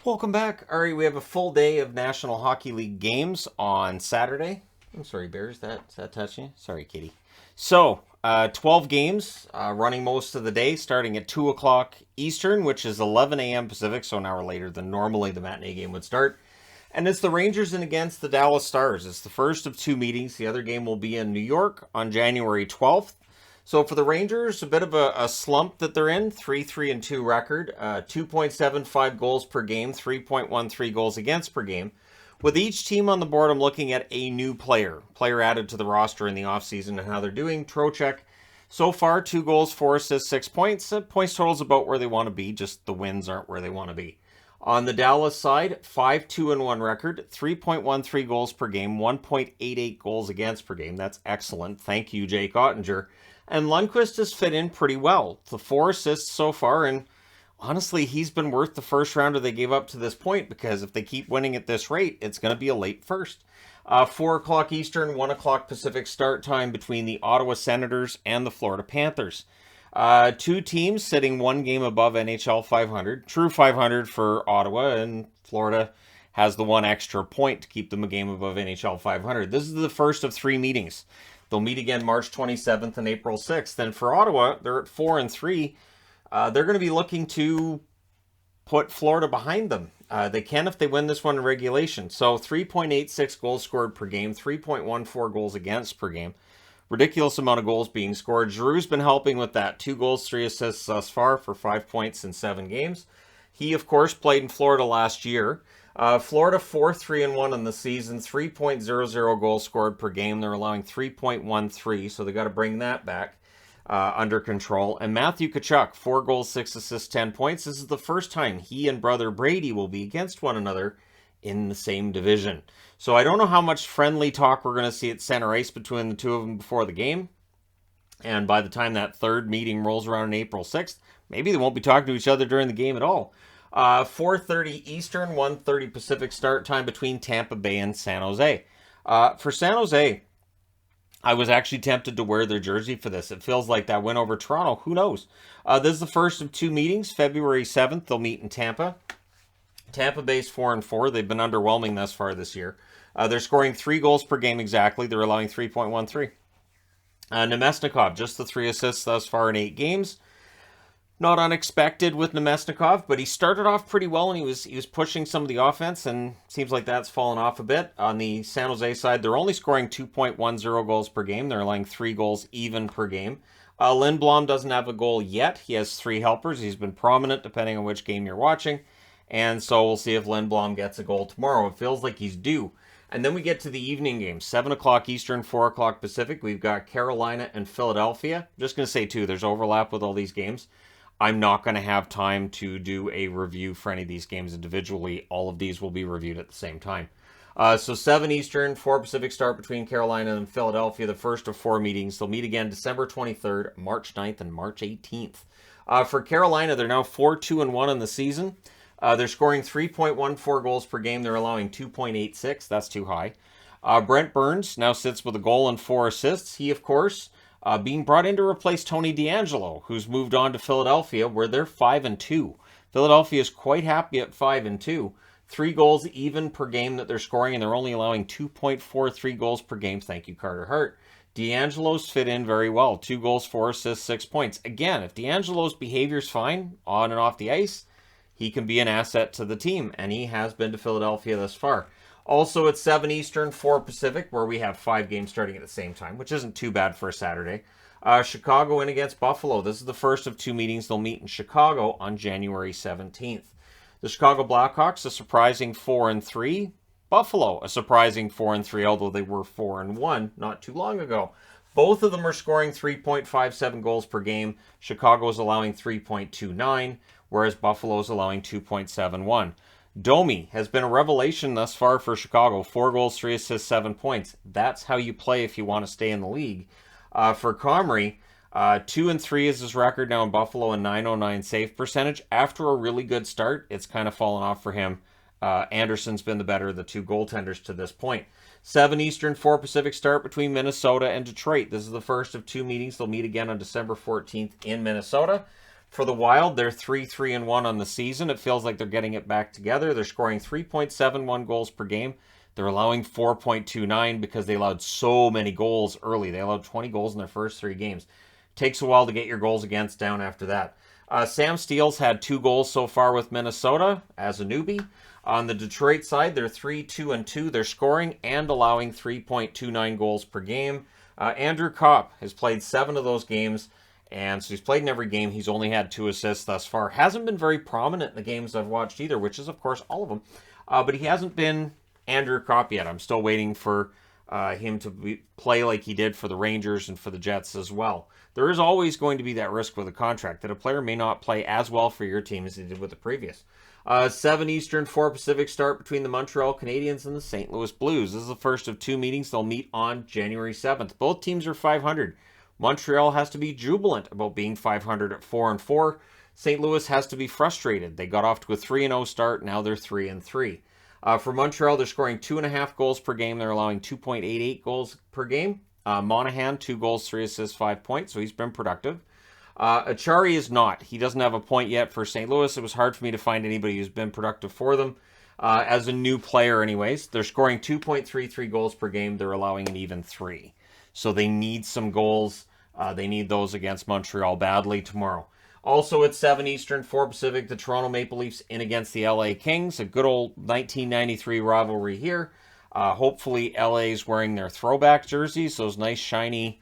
Welcome back. All right, we have a full day of National Hockey League games on Saturday. I'm sorry, Bears. Does that touch you? Sorry, Kitty. So, 12 games running most of the day, starting at 2 o'clock Eastern, which is 11 a.m. Pacific, so an hour later than normally the matinee game would start. And it's the Rangers in against the Dallas Stars. It's the first of two meetings. The other game will be in New York on January 12th. So for the Rangers, a bit of a slump that they're in, 3-3-2 record, 2.75 goals per game, 3.13 goals against per game. With each team on the board, I'm looking at a new player added to the roster in the offseason and how they're doing. Trocheck, so far, 2 goals, 4 assists, 6 points. Points total's about where they want to be, just the wins aren't where they want to be. On the Dallas side, 5-2-1 record, 3.13 goals per game, 1.88 goals against per game. That's excellent. Thank you, Jake Ottinger. And Lundqvist has fit in pretty well. The 4 assists so far, and honestly, he's been worth the first rounder they gave up to this point, because if they keep winning at this rate, it's going to be a late first. 4 o'clock Eastern, 1 o'clock Pacific start time between the Ottawa Senators and the Florida Panthers. Two teams sitting one game above NHL 500. True 500 for Ottawa, and Florida has the one extra point to keep them a game above NHL 500. This is the first of 3 meetings. They'll meet again March 27th and April 6th. And for Ottawa, they're at 4-3. They're going to be looking to put Florida behind them. They can if they win this one in regulation. So 3.86 goals scored per game, 3.14 goals against per game. Ridiculous amount of goals being scored. Giroux's been helping with that. 2 goals, 3 assists thus far for 5 points in 7 games. He, of course, played in Florida last year. Florida 4-3-1 in the season, 3.00 goals scored per game. They're allowing 3.13, so they got to bring that back under control. And Matthew Tkachuk, 4 goals, 6 assists, 10 points. This is the first time he and brother Brady will be against one another in the same division. So I don't know how much friendly talk we're going to see at center ice between the two of them before the game. And by the time that third meeting rolls around on April 6th, maybe they won't be talking to each other during the game at all. 4:30 Eastern, 1:30 Pacific start time between Tampa Bay and San Jose. For San Jose, I was actually tempted to wear their jersey for this. It feels like that win over Toronto. Who knows? This is the first of 2 meetings. February 7th, they'll meet in Tampa. Tampa Bay's 4-4. They've been underwhelming thus far this year. They're scoring 3 goals per game exactly. They're allowing 3.13. Nemesnikov, just the 3 assists thus far in 8 games. Not unexpected with Nemesnikov, but he started off pretty well, and he was pushing some of the offense, and seems like that's fallen off a bit. On the San Jose side, they're only scoring 2.10 goals per game. They're allowing 3 goals even per game. Lindblom doesn't have a goal yet. He has 3 helpers. He's been prominent depending on which game you're watching, and so we'll see if Lindblom gets a goal tomorrow. It feels like he's due. And then we get to the evening games, 7 o'clock Eastern, 4 o'clock Pacific. We've got Carolina and Philadelphia. I'm just going to say, too, there's overlap with all these games. I'm not going to have time to do a review for any of these games individually. All of these will be reviewed at the same time. So 7 Eastern, 4 Pacific start between Carolina and Philadelphia, the first of 4 meetings. They'll meet again December 23rd, March 9th, and March 18th. For Carolina, they're now 4-2-1 in the season. They're scoring 3.14 goals per game. They're allowing 2.86. That's too high. Brent Burns now sits with a goal and 4 assists. He, of course, being brought in to replace Tony DeAngelo, who's moved on to Philadelphia, where they're 5-2. Philadelphia is quite happy at 5-2. 3 goals even per game that they're scoring, and they're only allowing 2.43 goals per game. Thank you, Carter Hart. DeAngelo's fit in very well. 2 goals, 4 assists, 6 points. Again, if DeAngelo's behavior's fine on and off the ice, he can be an asset to the team, and he has been to Philadelphia thus far. Also at 7 Eastern, 4 Pacific, where we have 5 games starting at the same time, which isn't too bad for a Saturday. Chicago in against Buffalo. This is the first of 2 meetings. They'll meet in Chicago on January 17th. The Chicago Blackhawks, a surprising 4-3. Buffalo, a surprising 4-3, although they were 4-1 not too long ago. Both of them are scoring 3.57 goals per game. Chicago is allowing 3.29, whereas Buffalo is allowing 2.71. Domi has been a revelation thus far for Chicago. 4 goals, 3 assists, 7 points. That's how you play if you want to stay in the league. For Comrie, 2-3 is his record now in Buffalo, and 909 save percentage. After a really good start, it's kind of fallen off for him. Anderson's been the better of the 2 goaltenders to this point. 7 Eastern, 4 Pacific start between Minnesota and Detroit. This is the first of 2 meetings. They'll meet again on December 14th in Minnesota. For the Wild, they're 3-3-1 on the season. It feels like they're getting it back together. They're scoring 3.71 goals per game. They're allowing 4.29 because they allowed so many goals early. They allowed 20 goals in their first 3 games. Takes a while to get your goals against down after that. Sam Steele's had 2 goals so far with Minnesota as a newbie. On the Detroit side, they're 3-2-2. They're scoring and allowing 3.29 goals per game. Andrew Kopp has played 7 of those games. And so he's played in every game. He's only had 2 assists thus far. Hasn't been very prominent in the games I've watched either, which is, of course, all of them. But he hasn't been Andrew Kopp yet. I'm still waiting for him to play like he did for the Rangers and for the Jets as well. There is always going to be that risk with a contract that a player may not play as well for your team as he did with the previous. 7 Eastern, 4 Pacific start between the Montreal Canadiens and the St. Louis Blues. This is the first of 2 meetings. They'll meet on January 7th. Both teams are 500. Montreal has to be jubilant about being 500 at 4-4. St. Louis has to be frustrated. They got off to a 3-0 start. Now they're 3-3. For Montreal, they're scoring 2.5 goals per game. They're allowing 2.88 goals per game. Monahan, 2 goals, 3 assists, 5 points. So he's been productive. Achari is not. He doesn't have a point yet for St. Louis. It was hard for me to find anybody who's been productive for them. As a new player anyways, they're scoring 2.33 goals per game. They're allowing an even 3. So they need some goals. They need those against Montreal badly tomorrow. Also at 7 Eastern, 4 Pacific, the Toronto Maple Leafs in against the LA Kings. A good old 1993 rivalry here. Hopefully LA's wearing their throwback jerseys, those nice shiny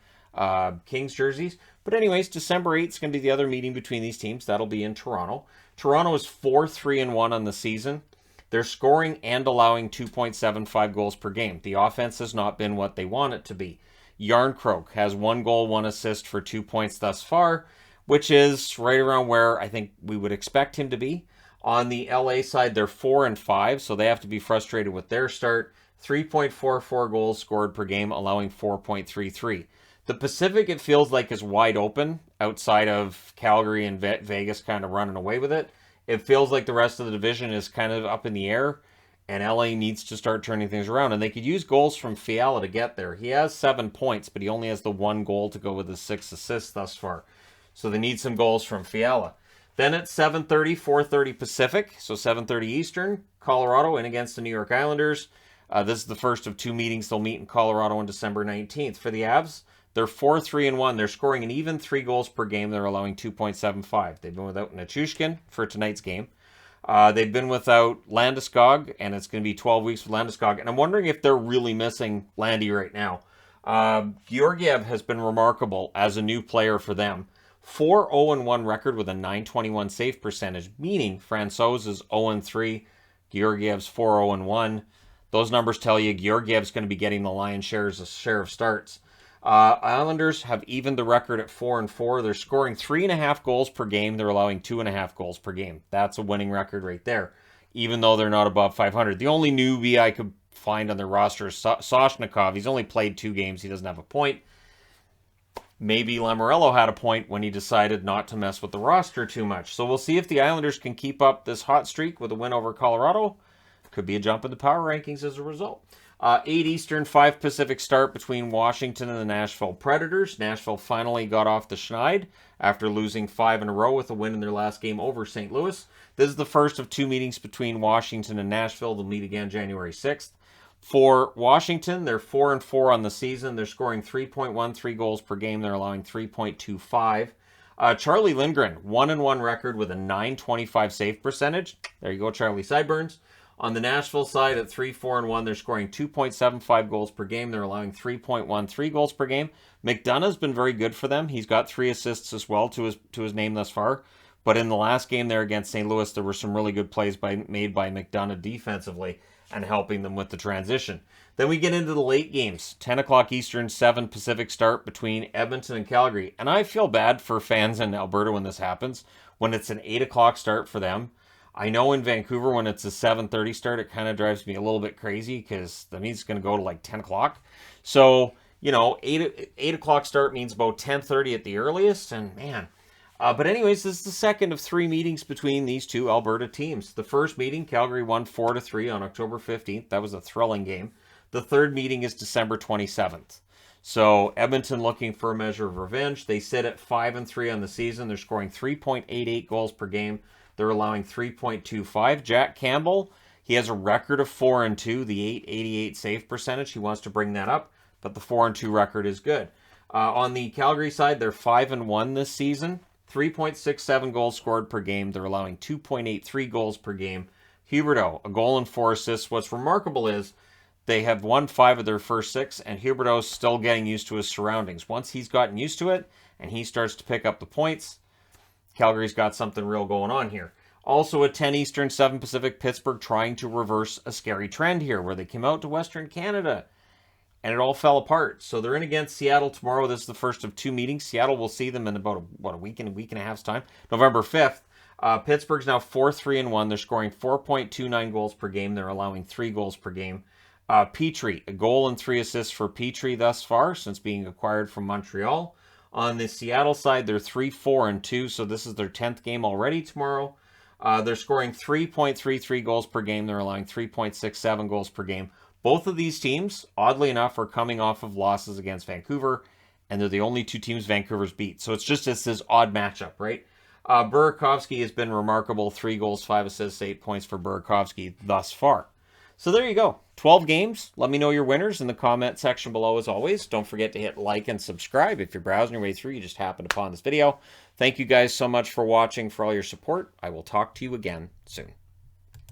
Kings jerseys. But anyways, December 8th is going to be the other meeting between these teams. That'll be in Toronto. Toronto is 4-3-1 on the season. They're scoring and allowing 2.75 goals per game. The offense has not been what they want it to be. Yarncroke has 1 goal, 1 assist for 2 points thus far, which is right around where I think we would expect him to be. On the LA side, they're 4-5, so they have to be frustrated with their start. 3.44 goals scored per game, allowing 4.33. The Pacific, it feels like, is wide open outside of Calgary and Vegas kind of running away with it. It feels like the rest of the division is kind of up in the air. And LA needs to start turning things around. And they could use goals from Fiala to get there. He has 7 points, but he only has the 1 goal to go with his 6 assists thus far. So they need some goals from Fiala. Then at 7:30, 4:30 Pacific, so 7:30 Eastern, Colorado in against the New York Islanders. This is the first of 2 meetings. They'll meet in Colorado on December 19th. For the Avs, they're 4-3-1. They're scoring an even 3 goals per game. They're allowing 2.75. They've been without Nichushkin for tonight's game. They've been without Landeskog, and it's going to be 12 weeks with Landeskog. And I'm wondering if they're really missing Landy right now. Georgiev has been remarkable as a new player for them. 4-0-1 record with a .921 save percentage, meaning Francouz is 0-3, Georgiev's 4-0-1. Those numbers tell you Georgiev's going to be getting the lion's share of starts. Islanders have evened the record at 4-4. They're scoring 3.5 goals per game. They're allowing 2.5 goals per game. That's a winning record right there, even though they're not above 500. The only newbie I could find on their roster is Soshnikov. He's only played 2 games. He doesn't have a point. Maybe Lamoriello had a point when he decided not to mess with the roster too much. So we'll see if the Islanders can keep up this hot streak with a win over Colorado. Could be a jump in the power rankings as a result. 8 Eastern, 5 Pacific start between Washington and the Nashville Predators. Nashville finally got off the schneid after losing 5 in a row with a win in their last game over St. Louis. This is the first of 2 meetings between Washington and Nashville. They'll meet again January 6th. For Washington, they're 4-4 on the season. They're scoring 3.13 goals per game. They're allowing 3.25. Charlie Lindgren, 1-1 record with a .925 save percentage. There you go, Charlie Sideburns. On the Nashville side, at 3-4-1, they're scoring 2.75 goals per game. They're allowing 3.13 goals per game. McDonough's been very good for them. He's got 3 assists as well to his name thus far. But in the last game there against St. Louis, there were some really good plays made by McDonough defensively and helping them with the transition. Then we get into the late games. 10 o'clock Eastern, 7 Pacific start between Edmonton and Calgary. And I feel bad for fans in Alberta when this happens, when it's an 8 o'clock start for them. I know in Vancouver when it's a 7:30 start, it kind of drives me a little bit crazy because that means it's going to go to like 10 o'clock. So, 8 o'clock start means about 10:30 at the earliest. And man, but anyways, this is the second of 3 meetings between these 2 Alberta teams. The first meeting, Calgary won 4-3 on October 15th. That was a thrilling game. The third meeting is December 27th. So Edmonton looking for a measure of revenge. They sit at 5-3 on the season. They're scoring 3.88 goals per game. They're allowing 3.25. Jack Campbell, he has a record of 4-2, the 888 save percentage. He wants to bring that up, but the 4-2 record is good. On the Calgary side, they're 5-1 this season. 3.67 goals scored per game. They're allowing 2.83 goals per game. Huberdeau, a goal and 4 assists. What's remarkable is they have won 5 of their first 6, and Huberdeau's still getting used to his surroundings. Once he's gotten used to it, and he starts to pick up the points, Calgary's got something real going on here. Also at 10 Eastern, 7 Pacific, Pittsburgh trying to reverse a scary trend here, where they came out to Western Canada, and it all fell apart. So they're in against Seattle tomorrow. This is the first of 2 meetings. Seattle will see them in about a week and a half's time. November 5th. Pittsburgh's now 4-3-1. They're scoring 4.29 goals per game. They're allowing 3 goals per game. Petrie, a goal and 3 assists for Petrie thus far since being acquired from Montreal. On the Seattle side, they're 3-4-2, so this is their 10th game already tomorrow. They're scoring 3.33 goals per game. They're allowing 3.67 goals per game. Both of these teams, oddly enough, are coming off of losses against Vancouver, and they're the only 2 teams Vancouver's beat. So it's this odd matchup, right? Burakovsky has been remarkable. 3 goals, 5 assists, 8 points for Burakovsky thus far. So there you go. 12 games. Let me know your winners in the comment section below as always. Don't forget to hit like and subscribe. If you're browsing your way through, you just happened upon this video. Thank you guys so much for watching, for all your support. I will talk to you again soon.